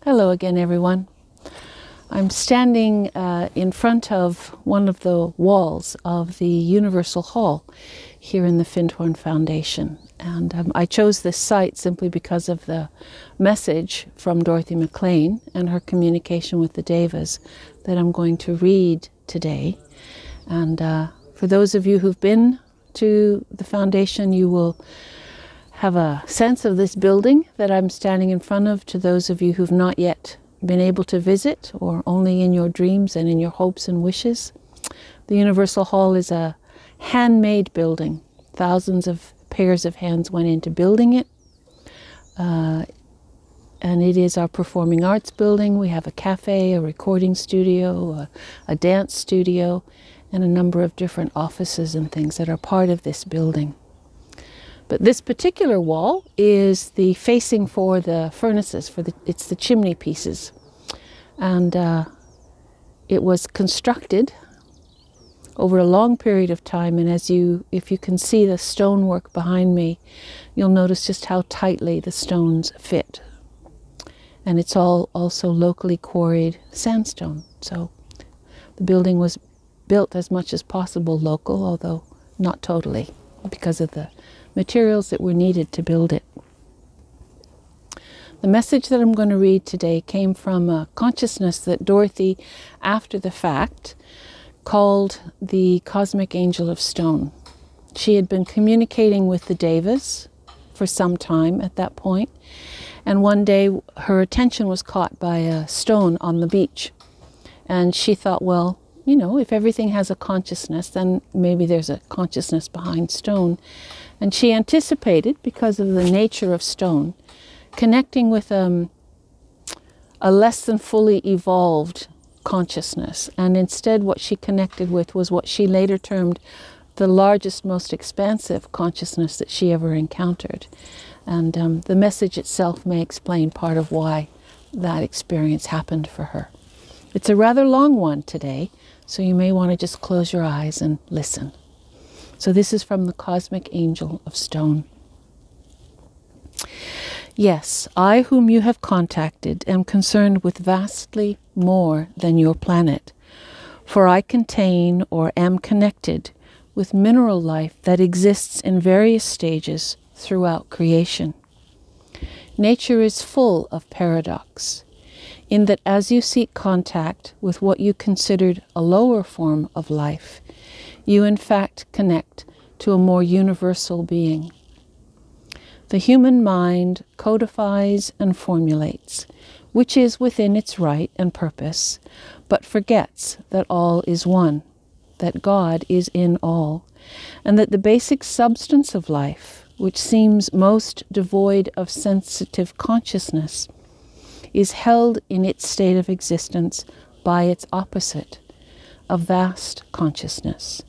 Hello again, everyone. I'm standing in front of one of the walls of the Universal Hall here in the Findhorn Foundation. And I chose this site simply because of the message from Dorothy McLean and her communication with the Devas that I'm going to read today. And for those of you who've been to the foundation, you will have a sense of this building that I'm standing in front of. To those of you who've not yet been able to visit, or only in your dreams and in your hopes and wishes, the Universal Hall is a handmade building. Thousands of pairs of hands went into building it. And it is our performing arts building. We have a cafe, a recording studio, a dance studio, and a number of different offices and things that are part of this building. But this particular wall is the facing for the furnaces, it's the chimney pieces. And it was constructed over a long period of time, and if you can see the stonework behind me, you'll notice just how tightly the stones fit. And it's all also locally quarried sandstone. So the building was built as much as possible local, although not totally, because of the materials that were needed to build it. The message that I'm going to read today came from a consciousness that Dorothy, after the fact, called the Cosmic Angel of Stone. She had been communicating with the Devas for some time at that point, and one day her attention was caught by a stone on the beach. And she thought, well, you know, if everything has a consciousness, then maybe there's a consciousness behind stone. And she anticipated, because of the nature of stone, connecting with a less than fully evolved consciousness. And instead what she connected with was what she later termed the largest, most expansive consciousness that she ever encountered. And the message itself may explain part of why that experience happened for her. It's a rather long one today, so you may want to just close your eyes and listen. So this is from the Cosmic Angel of Stone. Yes, I whom you have contacted am concerned with vastly more than your planet, for I contain or am connected with mineral life that exists in various stages throughout creation. Nature is full of paradox, in that as you seek contact with what you considered a lower form of life, you in fact connect to a more universal being. The human mind codifies and formulates, which is within its right and purpose, but forgets that all is one, that God is in all, and that the basic substance of life, which seems most devoid of sensitive consciousness, is held in its state of existence by its opposite, a vast consciousness,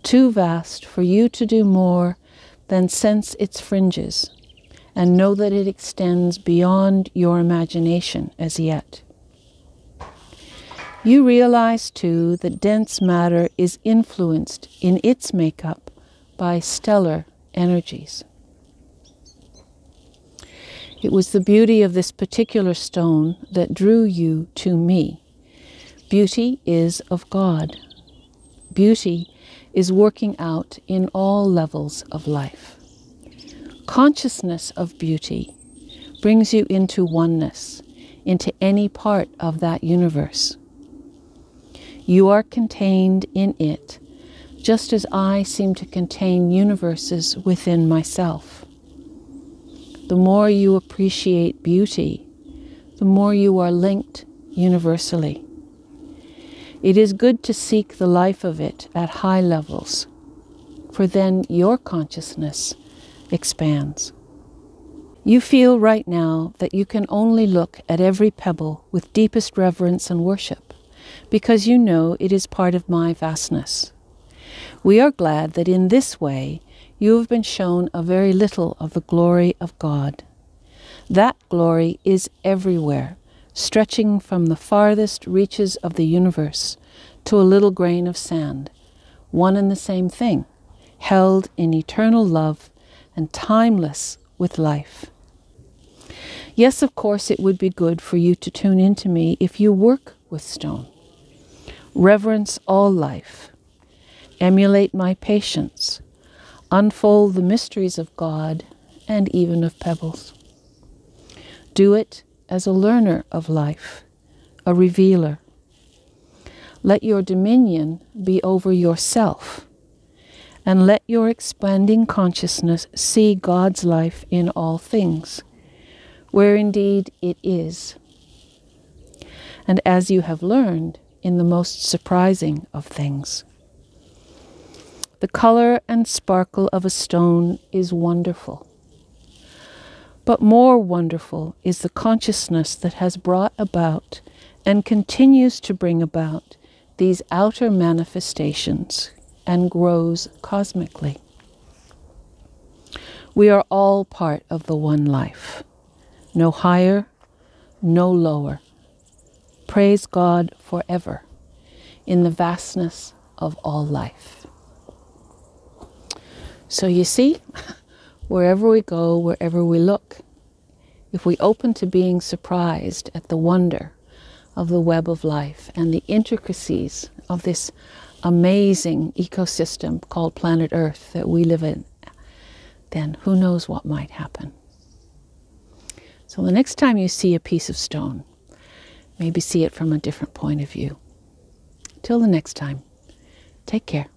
too vast for you to do more than sense its fringes and know that it extends beyond your imagination as yet. You realize, too, that dense matter is influenced in its makeup by stellar energies. It was the beauty of this particular stone that drew you to me. Beauty is of God. Beauty is working out in all levels of life. Consciousness of beauty brings you into oneness, into any part of that universe. You are contained in it, just as I seem to contain universes within myself. The more you appreciate beauty, the more you are linked universally. It is good to seek the life of it at high levels, for then your consciousness expands. You feel right now that you can only look at every pebble with deepest reverence and worship, because you know it is part of my vastness. We are glad that in this way you have been shown a very little of the glory of God. That glory is everywhere, stretching from the farthest reaches of the universe to a little grain of sand, one and the same thing, held in eternal love and timeless with life. Yes, of course, it would be good for you to tune into me if you work with stone. Reverence all life. Emulate my patience. Unfold the mysteries of God and even of pebbles. Do it as a learner of life, a revealer. Let your dominion be over yourself, and let your expanding consciousness see God's life in all things, where indeed it is. And as you have learned, in the most surprising of things. The color and sparkle of a stone is wonderful. But more wonderful is the consciousness that has brought about and continues to bring about these outer manifestations and grows cosmically. We are all part of the one life, no higher, no lower. Praise God forever in the vastness of all life. So you see, wherever we go, wherever we look, if we open to being surprised at the wonder of the web of life and the intricacies of this amazing ecosystem called planet Earth that we live in, then who knows what might happen. So the next time you see a piece of stone, maybe see it from a different point of view. Till the next time, take care.